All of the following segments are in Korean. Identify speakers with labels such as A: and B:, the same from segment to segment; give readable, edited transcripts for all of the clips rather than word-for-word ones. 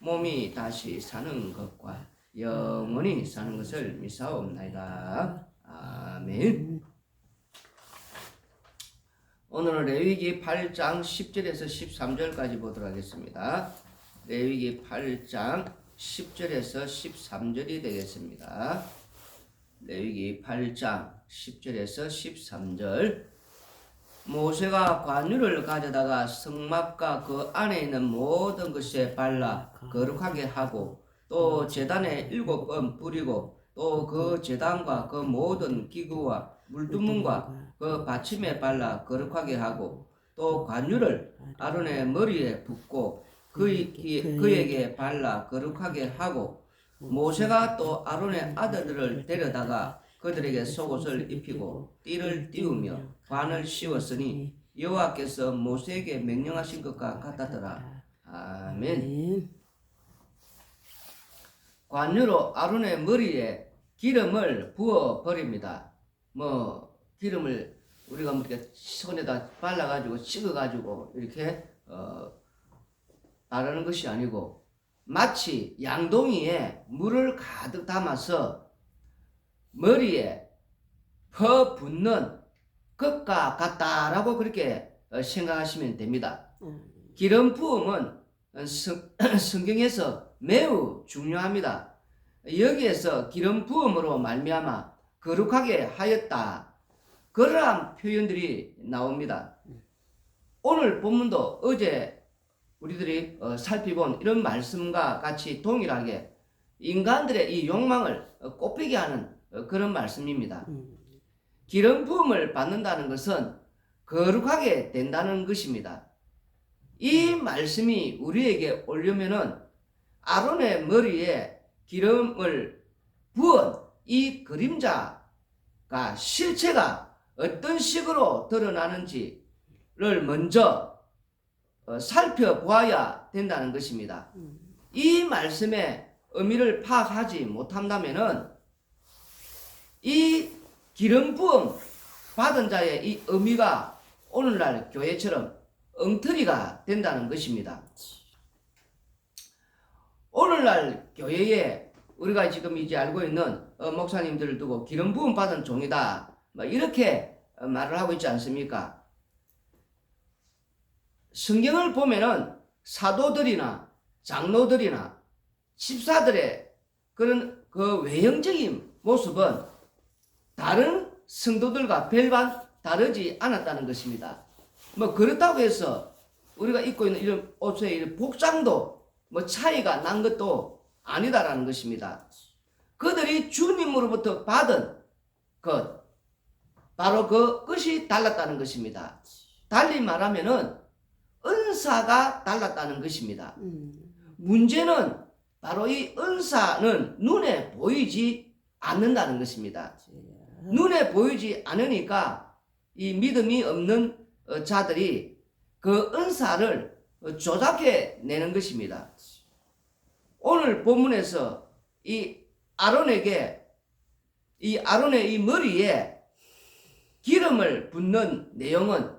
A: 몸이 다시 사는 것과 영원히 사는 것을 믿사옵나이다. 아멘. 오늘은 레위기 8장 10절에서 13절까지 보도록 하겠습니다. 레위기 8장 10절에서 13절이 되겠습니다. 레위기 8장 10절에서 13절. 모세가 관유를 가져다가 성막과 그 안에 있는 모든 것에 발라 거룩하게 하고 또 제단에 7번 뿌리고 또 그 제단과 그 모든 기구와 물두문과 그 받침에 발라 거룩하게 하고 또 관유를 아론의 머리에 붓고 그에게 발라 거룩하게 하고 모세가 또 아론의 아들들을 데려다가 그들에게 속옷을 입히고 띠를 띄우며 관을 씌웠으니 여호와께서 모세에게 명령하신 것과 같았더라. 아멘. 관유로 아론의 머리에 기름을 부어 버립니다. 기름을 우리가 이렇게 손에다 발라가지고 찍어가지고 이렇게 바르는 것이 아니고 마치 양동이에 물을 가득 담아서 머리에 퍼붓는 것과 같다라고 그렇게 생각하시면 됩니다. 기름 부음은 성경에서 매우 중요합니다. 여기에서 기름 부음으로 말미암아 거룩하게 하였다. 그러한 표현들이 나옵니다. 오늘 본문도 어제 우리들이 살펴본 이런 말씀과 같이 동일하게 인간들의 이 욕망을 꼽히게 하는 그런 말씀입니다. 기름 부음을 받는다는 것은 거룩하게 된다는 것입니다. 이 말씀이 우리에게 오려면은 아론의 머리에 기름을 부은 이 그림자가 실체가 어떤 식으로 드러나는지를 먼저 살펴보아야 된다는 것입니다. 이 말씀의 의미를 파악하지 못한다면은 이 기름 부음 받은 자의 이 의미가 오늘날 교회처럼 엉터리가 된다는 것입니다. 오늘날 교회에 우리가 지금 이제 알고 있는 목사님들을 두고 기름 부음 받은 종이다 이렇게 말을 하고 있지 않습니까? 성경을 보면은 사도들이나 장로들이나 집사들의 그런 그 외형적인 모습은 다른 성도들과 별반 다르지 않았다는 것입니다. 그렇다고 해서 우리가 입고 있는 이런 옷의 이런 복장도 차이가 난 것도 아니다라는 것입니다. 그들이 주님으로부터 받은 것, 바로 그 것이 달랐다는 것입니다. 달리 말하면은 은사가 달랐다는 것입니다. 문제는 바로 이 은사는 눈에 보이지 않는다는 것입니다. 눈에 보이지 않으니까 이 믿음이 없는 자들이 그 은사를 조작해 내는 것입니다. 오늘 본문에서 이 아론의 이 머리에 기름을 붓는 내용은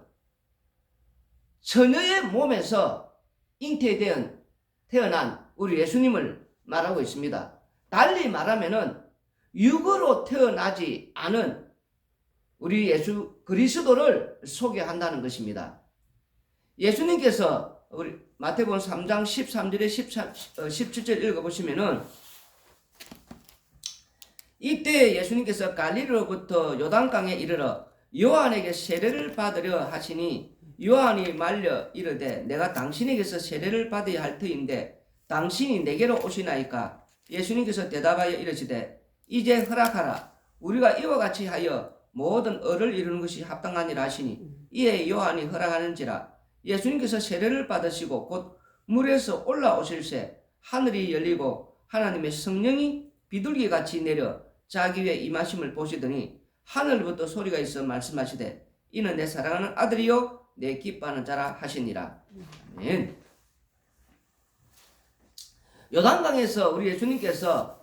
A: 처녀의 몸에서 잉태된 태어난 우리 예수님을 말하고 있습니다. 달리 말하면은 육으로 태어나지 않은 우리 예수 그리스도를 소개한다는 것입니다. 예수님께서 우리 마태복음 3장 13절에 17절 읽어보시면은 이때 예수님께서 갈릴리로부터 요단강에 이르러 요한에게 세례를 받으려 하시니 요한이 말려 이르되 내가 당신에게서 세례를 받아야 할 터인데 당신이 내게로 오시나이까? 예수님께서 대답하여 이르시되 이제 허락하라. 우리가 이와 같이 하여 모든 의를 이루는 것이 합당하니라 하시니 이에 요한이 허락하는지라. 예수님께서 세례를 받으시고 곧 물에서 올라오실새 하늘이 열리고 하나님의 성령이 비둘기같이 내려 자기 위에 임하심을 보시더니 하늘부터 소리가 있어 말씀하시되 이는 내 사랑하는 아들이요 내 기뻐하는 자라 하시니라. 아멘. 요단강에서 우리 예수님께서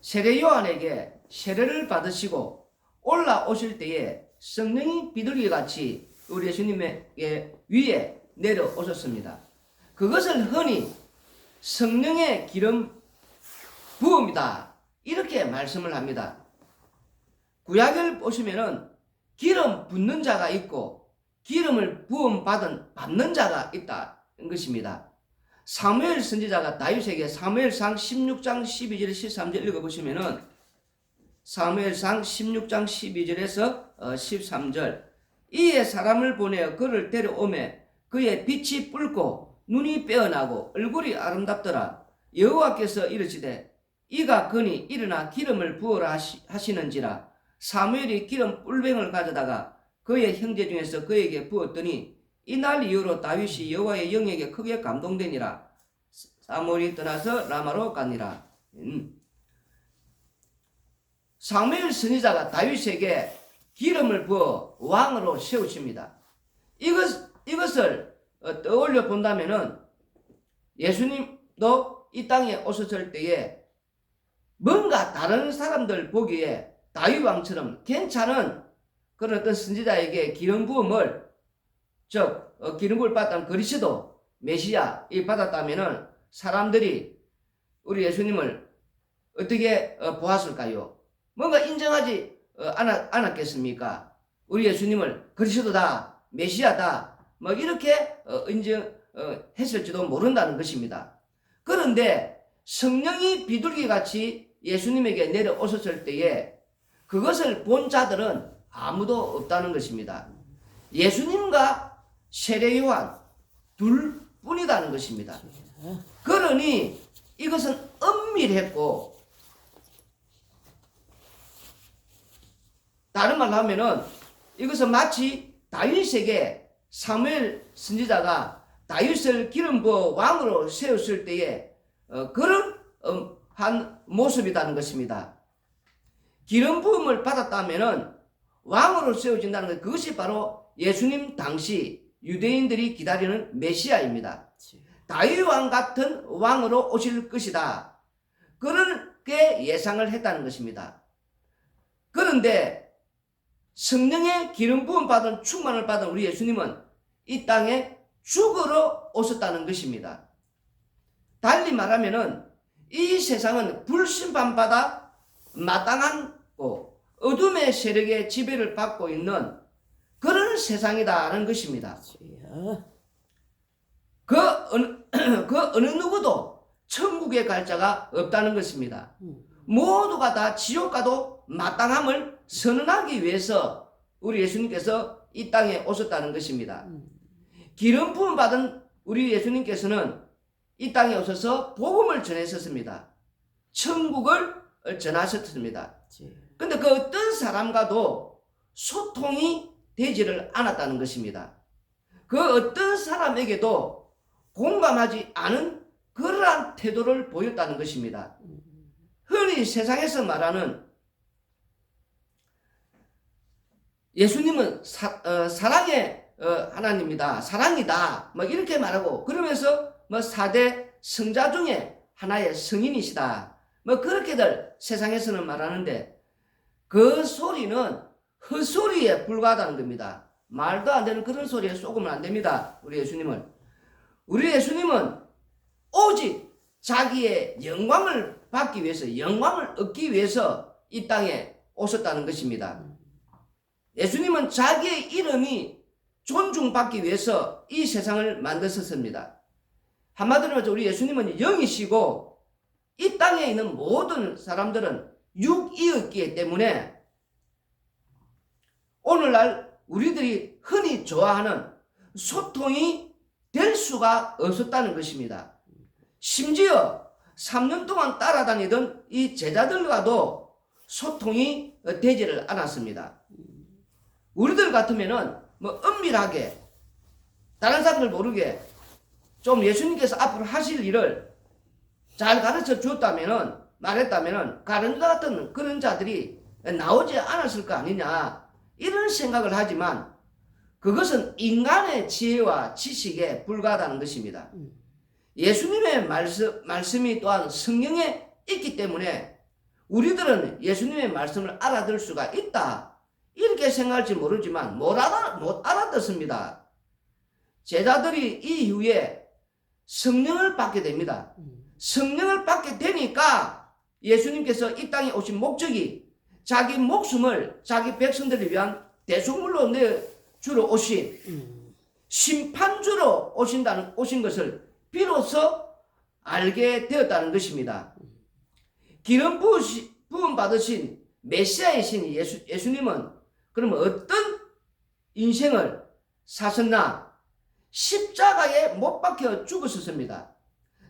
A: 세례 요한에게 세례를 받으시고 올라오실 때에 성령이 비둘기같이 우리 예수님의 위에 내려오셨습니다. 그것을 흔히 성령의 기름 부음이다. 이렇게 말씀을 합니다. 구약을 보시면은 기름 붓는 자가 있고 기름을 부음 받는 자가 있다는 것입니다. 사무엘 선지자가 다윗에게 사무엘상 16장 12절 13절 읽어보시면은 사무엘상 16장 12절에서 13절 이에 사람을 보내어 그를 데려오매 그의 빛이 붉고 눈이 빼어나고 얼굴이 아름답더라. 여호와께서 이르시되 이가 그니 일어나 기름을 부어라 하시는지라. 사무엘이 기름 뿔병을 가져다가 그의 형제 중에서 그에게 부었더니 이날 이후로 다윗이 여호와의 영에게 크게 감동되니라. 사무엘이 떠나서 라마로 가니라. 사무엘 선지자가 다윗에게 기름을 부어 왕으로 세우십니다. 이것을 떠올려 본다면은 예수님도 이 땅에 오셨을 때에 뭔가 다른 사람들 보기에 다윗 왕처럼 괜찮은 그런 어떤 선지자에게 기름 부음을 기름 부음을 받았다면 그리스도 메시아 받았다면은 사람들이 우리 예수님을 어떻게 보았을까요? 뭔가 인정하지 않았겠습니까? 우리 예수님을 그리스도다, 메시아다, 뭐 이렇게 인정했을지도 모른다는 것입니다. 그런데 성령이 비둘기같이 예수님에게 내려오셨을 때에 그것을 본 자들은 아무도 없다는 것입니다. 예수님과 세례 요한 둘뿐이라는 것입니다. 그러니 이것은 은밀했고 다른 말로 하면은 이것은 마치 다윗에게 사무엘 선지자가 다윗을 기름 부어 왕으로 세웠을 때에 그런 한 모습이라는 것입니다. 기름 부음을 받았다면은 왕으로 세워진다는 것, 그것이 바로 예수님 당시 유대인들이 기다리는 메시아입니다. 다윗 왕 같은 왕으로 오실 것이다. 그렇게 예상을 했다는 것입니다. 그런데 성령의 기름 부음 받은 충만을 받은 우리 예수님은 이 땅에 죽으러 오셨다는 것입니다. 달리 말하면은 이 세상은 불심판받아 마땅하고 어둠의 세력의 지배를 받고 있는 그런 세상이다라는 것입니다. 그 어느 누구도 천국에 갈 자가 없다는 것입니다. 모두가 다 지옥 가도 마땅함을 선언하기 위해서 우리 예수님께서 이 땅에 오셨다는 것입니다. 기름 부음 받은 우리 예수님께서는 이 땅에 오셔서 복음을 전했었습니다. 천국을 전하셨습니다. 근데 그 어떤 사람과도 소통이 되지를 않았다는 것입니다. 그 어떤 사람에게도 공감하지 않은 그러한 태도를 보였다는 것입니다. 흔히 세상에서 말하는 예수님은 사랑의 하나님이다, 사랑이다, 뭐 이렇게 말하고 그러면서 뭐 4대 성자 중에 하나의 성인이시다, 뭐 그렇게들 세상에서는 말하는데 그 소리는 헛소리에 불과하다는 겁니다. 말도 안 되는 그런 소리에 속으면 안 됩니다. 우리 예수님은 오직 자기의 영광을 받기 위해서, 영광을 얻기 위해서 이 땅에 오셨다는 것입니다. 예수님은 자기의 이름이 존중받기 위해서 이 세상을 만드셨습니다. 한마디로 말해서 우리 예수님은 영이시고 이 땅에 있는 모든 사람들은 육이었기 때문에 오늘날 우리들이 흔히 좋아하는 소통이 될 수가 없었다는 것입니다. 심지어 3년 동안 따라다니던 이 제자들과도 소통이 되지를 않았습니다. 우리들 같으면은 뭐 은밀하게 다른 사람들 모르게 좀 예수님께서 앞으로 하실 일을 잘 가르쳐 주었다면은, 말했다면은 가룟유다 같은 그런 자들이 나오지 않았을 거 아니냐 이런 생각을 하지만 그것은 인간의 지혜와 지식에 불과하다는 것입니다. 예수님의 말씀이 또한 성령에 있기 때문에 우리들은 예수님의 말씀을 알아들 수가 있다 이렇게 생각할지 모르지만 못 알아듣습니다. 제자들이 이후에 성령을 받게 됩니다. 성령을 받게 되니까 예수님께서 이 땅에 오신 목적이 자기 목숨을 자기 백성들을 위한 대속물로 내주러 오신 심판주로 오신 것을 비로소 알게 되었다는 것입니다. 기름 부음 받으신 메시아이신 예수님은 그러면 어떤 인생을 사셨나? 십자가에 못 박혀 죽으셨습니다.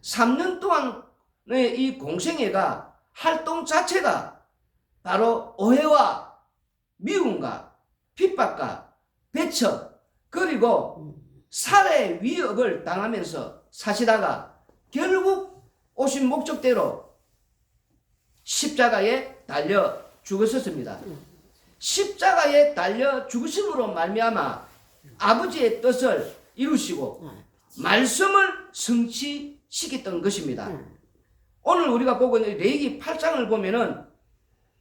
A: 3년 동안의 이 공생애가 활동 자체가 바로 오해와 미움과 핍박과 배척 그리고 살해 위협을 당하면서 사시다가 결국 오신 목적대로 십자가에 달려 죽으셨습니다. 십자가에 달려 죽으심으로 말미암아 아버지의 뜻을 이루시고 말씀을 성취시켰던 것입니다. 오늘 우리가 보고 있는 레위기 8장을 보면은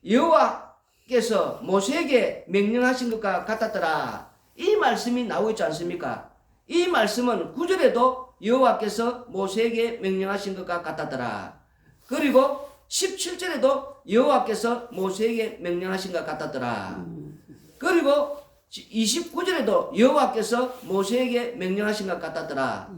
A: 여호와께서 모세에게 명령하신 것과 같았더라. 이 말씀이 나오고 있지 않습니까? 이 말씀은 9절에도 여호와께서 모세에게 명령하신 것과 같았더라. 그리고 17절에도 여호와께서 모세에게 명령하신 것 같았더라. 그리고 29절에도 여호와께서 모세에게 명령하신 것 같았더라.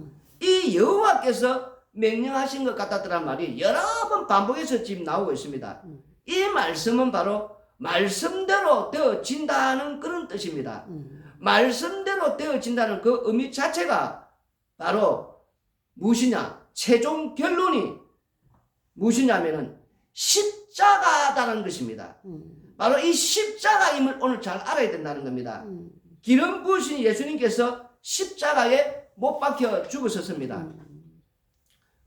A: 이 여호와께서 명령하신 것 같았더란 말이 여러 번 반복해서 지금 나오고 있습니다. 이 말씀은 바로 말씀대로 되어진다는 그런 뜻입니다. 말씀대로 되어진다는 그 의미 자체가 바로 무엇이냐? 최종 결론이 무엇이냐면은 십자가다는 것입니다. 바로 이 십자가임을 오늘 잘 알아야 된다는 겁니다. 기름 부으신 예수님께서 십자가에 못 박혀 죽으셨습니다.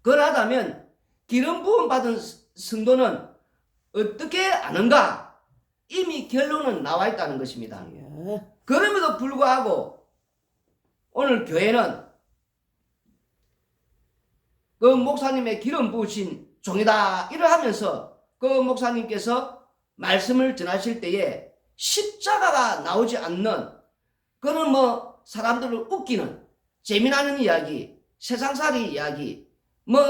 A: 그러하다면 기름 부음 받은 성도는 어떻게 아는가? 이미 결론은 나와 있다는 것입니다. 그럼에도 불구하고 오늘 교회는 그 목사님의 기름 부으신 종이다 이러하면서 그 목사님께서 말씀을 전하실 때에 십자가가 나오지 않는 그런 사람들을 웃기는 재미나는 이야기, 세상살이 이야기,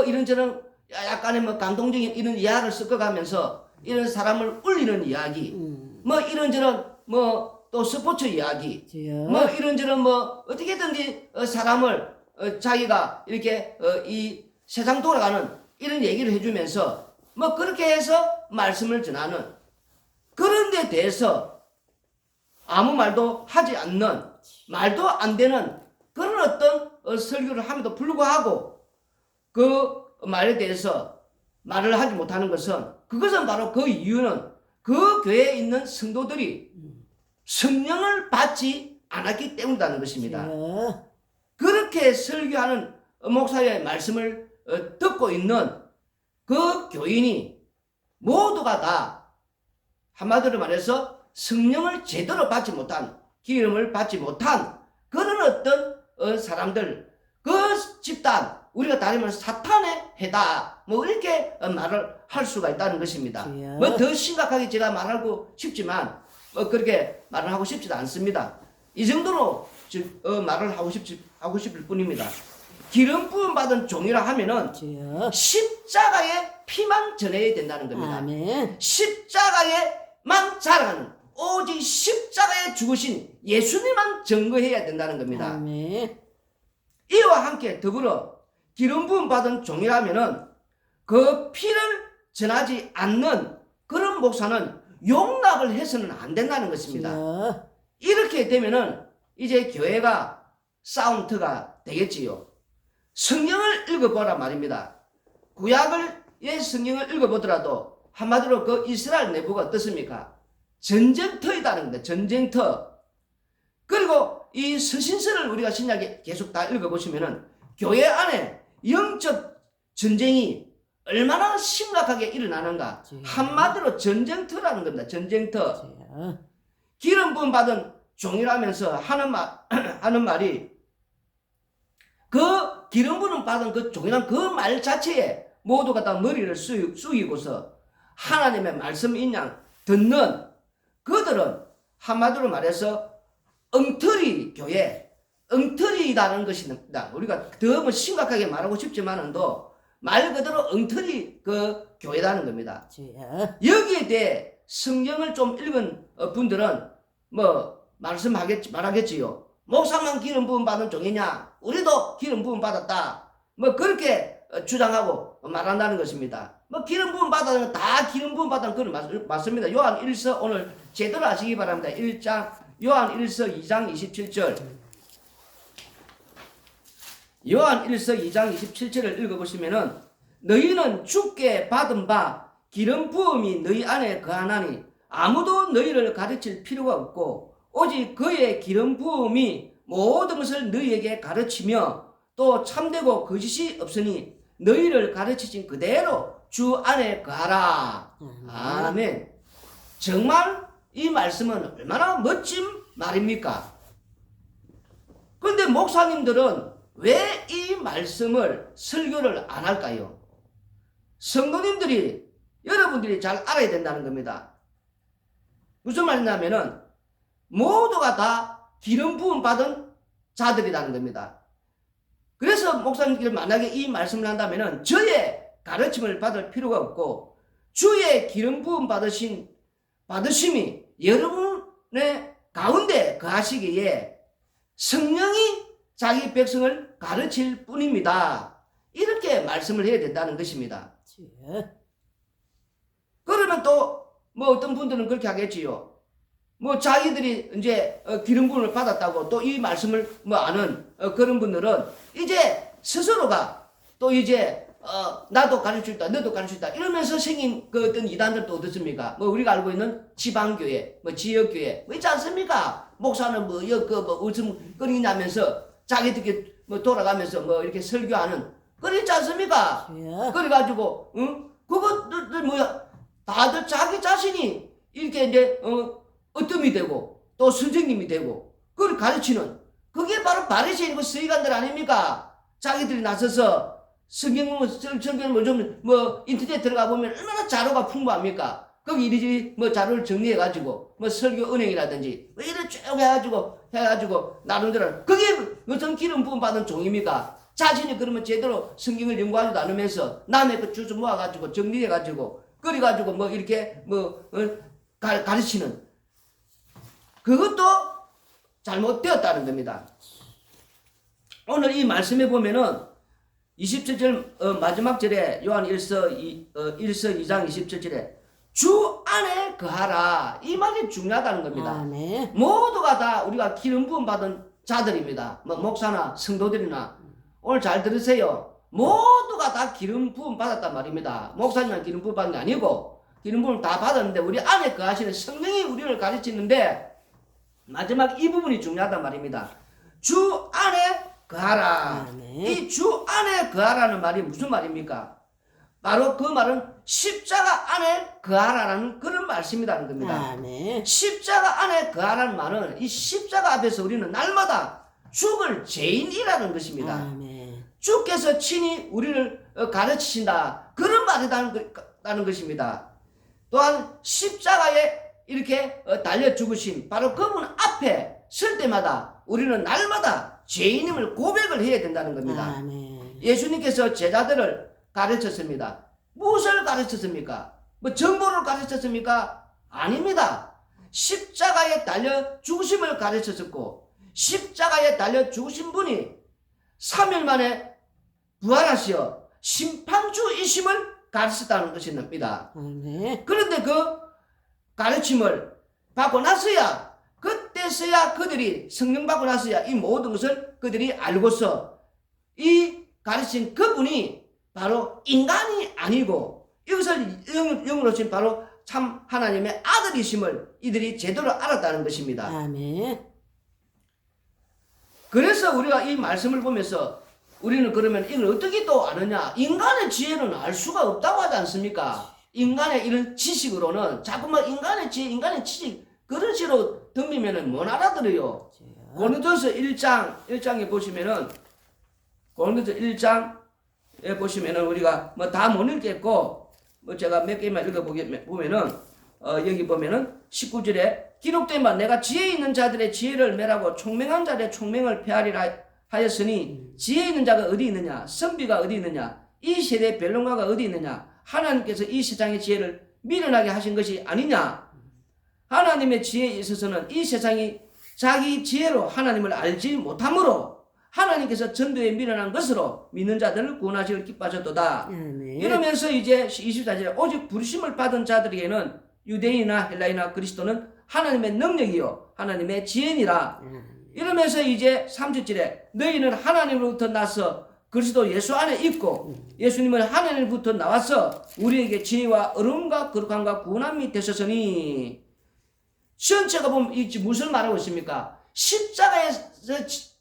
A: 이런저런 약간의 감동적인 이런 이야기를 섞어가면서 이런 사람을 울리는 이야기, 이런저런 또 스포츠 이야기, 이런저런 어떻게든지 사람을 자기가 이렇게 이 세상 돌아가는 이런 얘기를 해주면서 그렇게 해서 말씀을 전하는 그런 데 대해서 아무 말도 하지 않는 말도 안 되는 그런 어떤 설교를 함에도 불구하고 그 말에 대해서 말을 하지 못하는 그것은 바로 그 이유는 그 교회에 있는 성도들이 성령을 받지 않았기 때문이라는 것입니다. 그렇게 설교하는 목사의 말씀을 듣고 있는 그 교인이 모두가 다 한마디로 말해서 성령을 제대로 받지 못한 기름을 받지 못한 그런 어떤 사람들 그 집단 우리가 다시 말해서 사탄의 해다 이렇게 말을 할 수가 있다는 것입니다. 더 심각하게 제가 말하고 싶지만 그렇게 말을 하고 싶지도 않습니다. 이 정도로 말을 하고 싶을 뿐입니다. 기름 부음 받은 종이라 하면은 십자가의 피만 전해야 된다는 겁니다.
B: 아멘.
A: 십자가에만 자랑하는 오직 십자가에 죽으신 예수님만 증거해야 된다는 겁니다.
B: 아멘.
A: 이와 함께 더불어 기름 부음 받은 종이라면은 그 피를 전하지 않는 그런 목사는 용납을 해서는 안 된다는 것입니다. 이렇게 되면은 이제 교회가 사운드가 되겠지요. 성경을 읽어보라 말입니다. 구약의 성경을 읽어보더라도 한마디로 그 이스라엘 내부가 어떻습니까? 전쟁터이다는 겁니다. 전쟁터. 그리고 이 서신서를 우리가 신약에 계속 다 읽어보시면은 교회 안에 영적 전쟁이 얼마나 심각하게 일어나는가. 한마디로 전쟁터라는 겁니다. 전쟁터. 기름 부음 받은 종이라면서 하는 말이 그 기름 부음 받은 그 종이란 그 말 자체에 모두가 다 머리를 숙이고서 하나님의 말씀인 양 듣는 그들은 한마디로 말해서 엉터리 교회, 엉터리라는 것입니다. 우리가 더 심각하게 말하고 싶지만은도 말 그대로 엉터리 그 교회라는 겁니다.
B: 주여.
A: 여기에 대해 성경을 좀 읽은 분들은 뭐 말하겠지요. 목사만 기름 부음 받은 종이냐? 우리도 기름 부음 받았다. 뭐 그렇게 주장하고 말한다는 것입니다. 뭐 기름 부음 받아는 다 기름 부음 받은 그건 맞습니다. 요한 1서 오늘 제대로 아시기 바랍니다. 1장 요한 1서 2장 27절. 요한 1서 2장 27절을 읽어보시면은 너희는 주께 받은 바 기름 부음이 너희 안에 거하나니 아무도 너희를 가르칠 필요가 없고 오직 그의 기름 부음이 모든 것을 너희에게 가르치며 또 참되고 거짓이 없으니 너희를 가르치신 그대로 주 안에 거하라. 아멘. 정말 이 말씀은 얼마나 멋진 말입니까? 그런데 목사님들은 왜 이 말씀을 설교를 안 할까요? 성도님들이 여러분들이 잘 알아야 된다는 겁니다. 무슨 말이냐면은 모두가 다 기름 부음 받은 자들이라는 겁니다. 그래서 목사님들이 만약에 이 말씀을 한다면은 저의 가르침을 받을 필요가 없고 주의 기름 부음 받으심이 여러분의 가운데 거하시기에 성령이 자기 백성을 가르칠 뿐입니다. 이렇게 말씀을 해야 된다는 것입니다.
B: 주여.
A: 그러면 또 뭐 어떤 분들은 그렇게 하겠지요. 뭐 자기들이 이제 기름 부음을 받았다고 또 이 말씀을 뭐 아는 그런 분들은 이제 스스로가 또 이제 나도 가르칠 수 있다, 너도 가르칠 수 있다 이러면서 생긴 그 어떤 이단들도 어떻습니까? 뭐 우리가 알고 있는 지방교회, 뭐 지역교회 뭐 있지 않습니까? 목사는 뭐 웃음 거리냐면서 자기들끼리 뭐 돌아가면서 뭐 이렇게 설교하는 그거 있지 않습니까?
B: 주여.
A: 그래가지고 그것들 뭐야 다들 자기 자신이 이렇게 이제 어뜸이 되고 또 선생님이 되고 그걸 가르치는 그게 바로 바리새인이고 서기관들 아닙니까? 자기들이 나서서 성경 뭐 인터넷 들어가 보면 얼마나 자료가 풍부합니까? 거기 이리저리 뭐 자료를 정리해 가지고 뭐 설교 은행이라든지 뭐 이래 쭉 해가지고 나름대로 그게 무슨 기름 부음 받은 종입니까? 자신이 그러면 제대로 성경을 연구하지도 않으면서 남의 그 주워 모아가지고 정리해가지고 그래가지고 뭐 이렇게 뭐 가르치는 그것도 잘못되었다는 겁니다. 오늘 이 말씀에 보면은 27절 마지막 절에 요한 1서 2장 27절에 주 안에 거하라 이 말이 중요하다는 겁니다.
B: 아멘.
A: 모두가 다 우리가 기름 부음 받은 자들입니다. 뭐 목사나 성도들이나 오늘 잘 들으세요. 모두가 다 기름 부음 받았단 말입니다. 목사님만 기름 부음 받은 게 아니고 기름 부음 다 받았는데 우리 안에 거하시는 성령이 우리를 가르치는데 마지막 이 부분이 중요하단 말입니다. 주 안에 거하라. 이 주 안에 거하라는 말이 무슨 말입니까? 바로 그 말은 십자가 안에 거하라는 그런 말씀이라는 겁니다.
B: 아멘.
A: 십자가 안에 거하라는 말은 이 십자가 앞에서 우리는 날마다 죽을 죄인이라는 것입니다.
B: 아멘.
A: 주께서 친히 우리를 가르치신다. 그런 말이라는 것입니다. 또한 십자가에 이렇게 달려 죽으신 바로 그분 앞에 설 때마다 우리는 날마다 죄인임을 고백을 해야 된다는 겁니다.
B: 아멘.
A: 예수님께서 제자들을 가르쳤습니다. 무엇을 가르쳤습니까? 뭐 정보를 가르쳤습니까? 아닙니다. 십자가에 달려 죽으심을 가르쳤었고 십자가에 달려 죽으신 분이 3일 만에 부활하시어 심판주이심을 가르쳤다는 것입니다.
B: 아멘.
A: 그런데 그 가르침을 받고 나서야 그때서야 그들이 성령 받고 나서야 이 모든 것을 그들이 알고서 이 가르친 그분이 바로 인간이 아니고 이것을 영으로 친 바로 참 하나님의 아들이심을 이들이 제대로 알았다는 것입니다.
B: 아멘.
A: 그래서 우리가 이 말씀을 보면서 우리는 그러면 이걸 어떻게 또 아느냐? 인간의 지혜는 알 수가 없다고 하지 않습니까? 인간의 이런 지식으로는 자꾸만 인간의 지혜, 인간의 지식 그런 식으로 덤비면은 못 알아들어요. 고린도서 1장에 보시면은 고린도서 1장에 보시면은 우리가 뭐 다 못 읽겠고 뭐 제가 몇 개만 읽어보면은 여기 보면은 19절에 기록된 바 내가 지혜 있는 자들의 지혜를 매라고 총명한 자들의 총명을 폐하리라 하였으니 지혜 있는 자가 어디 있느냐 선비가 어디 있느냐 이 세대의 변론가가 어디 있느냐 하나님께서 이 세상의 지혜를 미련하게 하신 것이 아니냐. 하나님의 지혜에 있어서는 이 세상이 자기 지혜로 하나님을 알지 못하므로 하나님께서 전도에 미련한 것으로 믿는 자들을 구원하시길 기뻐하셨도다. 이러면서 이제 24절에 오직 부르심을 받은 자들에게는 유대인이나 헬라이나 그리스도는 하나님의 능력이요 하나님의 지혜니라. 이러면서 이제 30절에 너희는 하나님으로부터 나서 그리스도 예수 안에 있고 예수님은 하나님으로부터 나와서 우리에게 지혜와 어려움과 거룩함과 구원함이 되셨으니 전체가 보면 이 무슨 말하고 있습니까? 십자가에서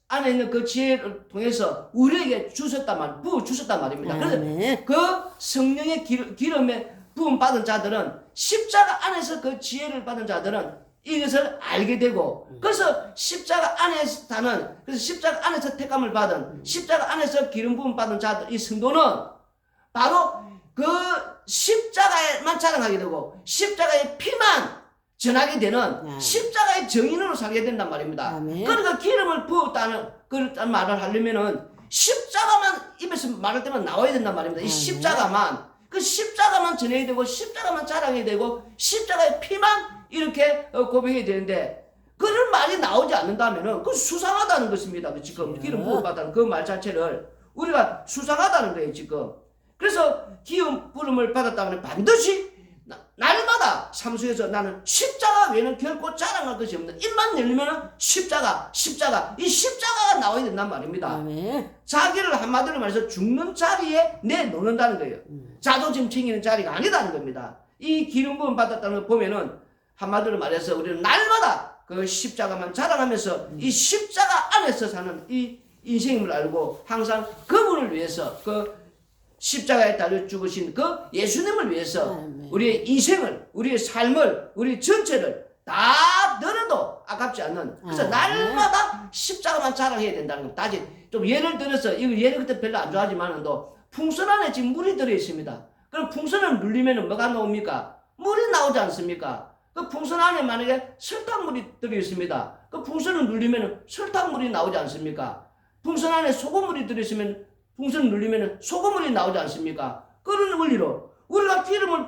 A: 안에 있는 그 지혜를 통해서 우리에게 주셨단 말, 부어 주셨단 말입니다. 그래서 그 성령의 기름에 부음 받은 자들은 십자가 안에서 그 지혜를 받은 자들은 이것을 알게 되고 그래서 십자가 안에서 사는 그래서 십자가 안에서 택감을 받은 십자가 안에서 기름 부음 받은 자들 이 성도는 바로 그 십자가에만 자랑하게 되고 십자가의 피만 전하게 되는 십자가의 증인으로 살게 된단 말입니다. 그러니까 기름을 부었다는 그런 말을 하려면은 십자가만 입에서 말할 때만 나와야 된단 말입니다. 이 십자가만 그 십자가만 전해야 되고 십자가만 자랑해야 되고 십자가의 피만 이렇게 고백해야 되는데 그런 말이 나오지 않는다면은 그 수상하다는 것입니다. 지금 기름 부음받다는 그 말 자체를 우리가 수상하다는 거예요 지금. 그래서 기름 부음을 받았다면 반드시 날마다 삶속에서 나는 십자가 외에는 결코 자랑할 것이 없는 입만 열리면은 십자가 이 십자가가 나와야 된단 말입니다. 자기를 한마디로 말해서 죽는 자리에 내놓는다는 거예요. 자존심 챙기는 자리가 아니다는 겁니다. 이 기름 부음 받았다는 걸 보면은 한마디로 말해서 우리는 날마다 그 십자가만 자랑하면서 이 십자가 안에서 사는 이 인생임을 알고 항상 그분을 위해서 그 십자가에 달려 죽으신 그 예수님을 위해서 우리의 인생을 우리의 삶을 우리 전체를 다 들어도 아깝지 않는 그래서 날마다 십자가만 자랑해야 된다는 겁니다. 다시 좀 예를 들어서 이거 예를 그때 별로 안 좋아하지만도 풍선 안에 지금 물이 들어 있습니다. 그럼 풍선을 눌리면 뭐가 나옵니까? 물이 나오지 않습니까? 그 풍선 안에 만약에 설탕물이 들어 있습니다. 그 풍선을 눌리면 설탕물이 나오지 않습니까? 풍선 안에 소금물이 들어 있으면 풍선을 눌리면 소금물이 나오지 않습니까? 그런 원리로 우리가 기름을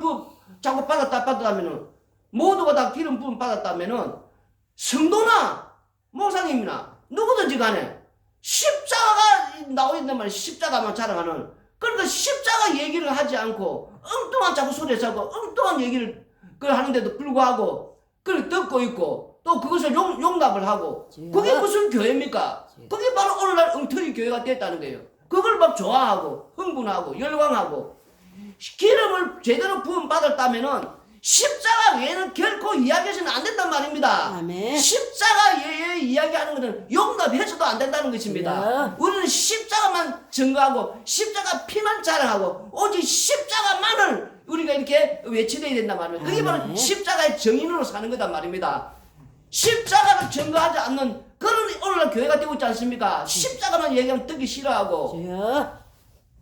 A: 자꾸 받았다면 모두가 다 기름 부음 받았다면은 성도나 목사님이나 누구든지 간에 십자가가 나와 있단 말이에요. 십자가만 자랑하는 그러니까 십자가 얘기를 하지 않고 엉뚱한 자꾸 소리를 하고 엉뚱한 얘기를 하는데도 불구하고 그걸 듣고 있고 또 그것을 용납을 하고 그게 무슨 교회입니까? 그게 바로 오늘날 엉터리 교회가 됐다는 거예요. 그걸 막 좋아하고 흥분하고 열광하고 기름을 제대로 부음 받았다면은 십자가 외에는 결코 이야기해서는 안 된단 말입니다. 십자가 외에 이야기하는 것은 용납해서도 안 된다는 것입니다. 우리는 십자가만 증거하고 십자가 피만 자랑하고 오직 십자가만을 우리가 이렇게 외쳐내야 된단 말입니다. 그게 바로 십자가의 정인으로 사는 거단 말입니다. 십자가를 증거하지 않는 그런 오늘날 교회가 되고 있지 않습니까? 십자가만 얘기하면 듣기 싫어하고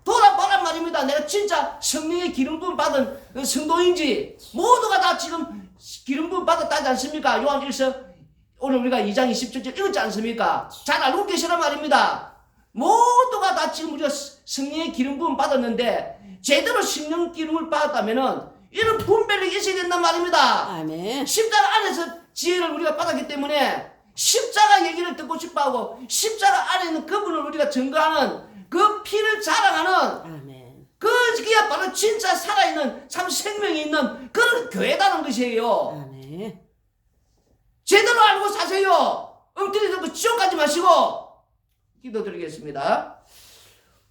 A: 돌아보란 말입니다. 내가 진짜 성령의 기름 부음 받은 성도인지 모두가 다 지금 기름 부음 받았다지 않습니까? 요한 1서 오늘 우리가 2장 27절 읽었지 않습니까? 잘 알고 계시란 말입니다. 모두가 다 지금 우리가 성령의 기름 부음 받았는데 제대로 성령 기름을 받았다면은 이런 분별력이 있어야 된단 말입니다. 십자가 안에서 지혜를 우리가 받았기 때문에 십자가 얘기를 듣고 싶어하고 십자가 안에 있는 그분을 우리가 증거하는 그 피를 자랑하는 그게 바로 진짜 살아있는 참 생명이 있는 그런 교회다는 것이에요. 제대로 알고 사세요. 엉터리 듣고 지옥 가지 마시고. 기도드리겠습니다.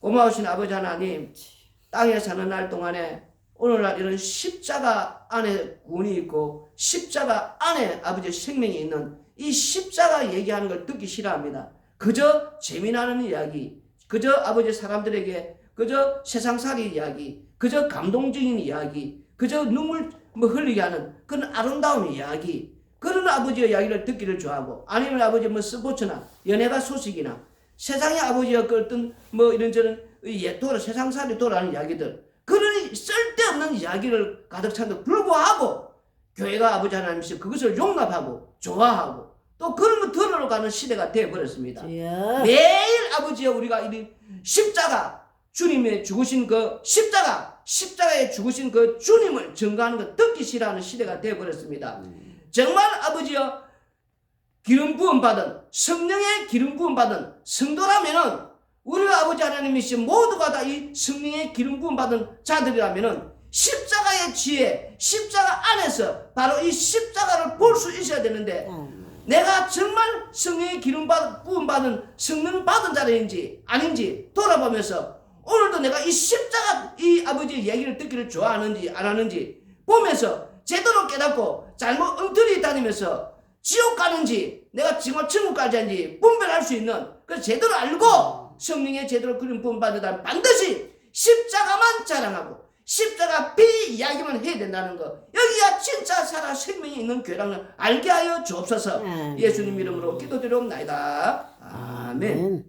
A: 고마우신 아버지 하나님, 땅에 사는 날 동안에 오늘날 이런 십자가 안에 구원이 있고 십자가 안에 아버지의 생명이 있는 이 십자가 얘기하는 걸 듣기 싫어합니다. 그저 재미나는 이야기, 그저 아버지 사람들에게 그저 세상살이 이야기, 그저 감동적인 이야기, 그저 눈물 흘리게 하는 그런 아름다운 이야기, 그런 아버지의 이야기를 듣기를 좋아하고 아니면 아버지 스포츠나 연예가 소식이나 세상의 아버지의 그 어떤 이런저런 세상살이 돌아가는 이야기들 그런 쓸데없는 이야기를 가득 찬데 불구하고
B: 교회가 아버지 하나님께서 그것을 용납하고 좋아하고 또 그런 거 들어가는 시대가 되어버렸습니다.
C: 주여.
B: 매일 아버지여 우리가 이 십자가 주님의 죽으신 그 십자가에 죽으신 그 주님을 증거하는 거 듣기 싫어하는 시대가 되어버렸습니다. 정말 아버지여 기름 부음 받은 성령의 기름 부음 받은 성도라면은 우리 아버지 하나님이신 모두가 다 이 성령의 기름 부음 받은 자들이라면은 십자가의 지혜 십자가 안에서 바로 이 십자가를 볼 수 있어야 되는데 내가 정말 성령의 기름 부음 받은 성령 받은 자인지 아닌지 돌아보면서 오늘도 내가 이 십자가 이 아버지의 얘기를 듣기를 좋아하는지 안 하는지 보면서 제대로 깨닫고 잘못 엉터리 다니면서 지옥 가는지 내가 정말 천국 가는지 분별할 수 있는 그 제대로 알고 성령의 제대로 그림 부음 받으다 반드시 십자가만 자랑하고 십자가 이야기만 해야 된다는 거 여기가 진짜 살아 생명이 있는 교회라는 알게 하여 주옵소서. 예수님 이름으로 기도드리옵나이다. 아멘.